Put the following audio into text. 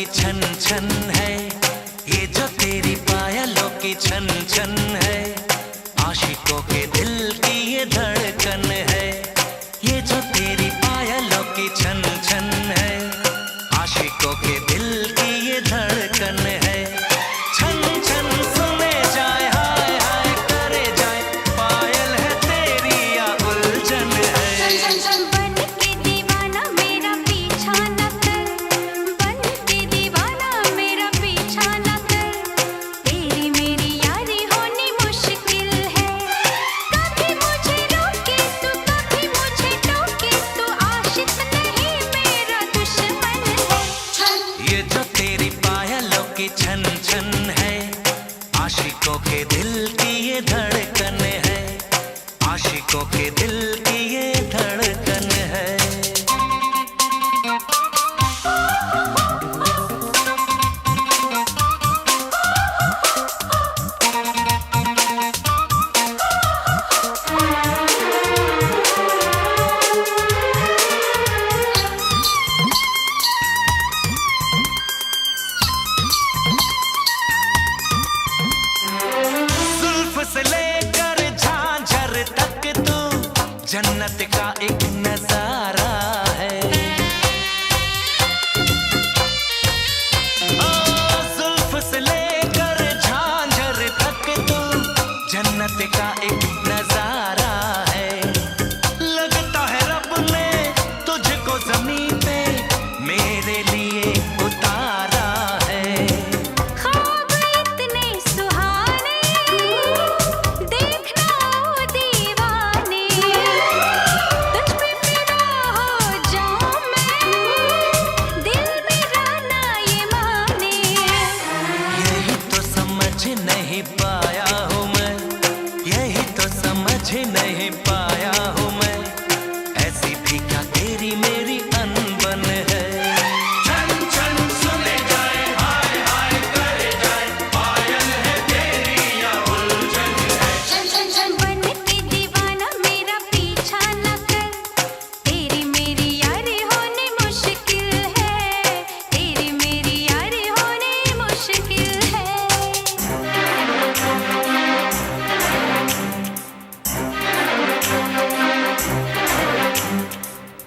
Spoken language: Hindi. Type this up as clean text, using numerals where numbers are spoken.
की छन छन है, ये जो तेरी पायलों की छन छन है, आशिकों के दिल की ये धड़कन है। ये जो तेरी पायलों की छन छन है, आशिकों के दिल की ये धड़कन है। छन छन सुने जाए, हाय हाय करे जाए, पायल है तेरी या उलझन है। छन छन छन बन के दीवाना मेरा पीछा न कर, बन के दीवाना मेरा पीछा न कर। तेरी मेरी यारी होनी मुश्किल है, कभी मुझे रोके तू कभी मुझे टोके, तू आशिक नहीं मेरा दुश्मन है। ये जो तेरी पायलों की छन छन है, आशिकों के दिल की ये धड़कन है, आशिकों के दिल की ये धड़कन है। जुल्फ से लेकर झांझर तक तू जन्नत का एक नजारा है। ओ जुल्फ से लेकर झांझर तक तू जन्नत का एक नजारा है। लगता है रब ने तुझको ज़मीं पे मेरे लिए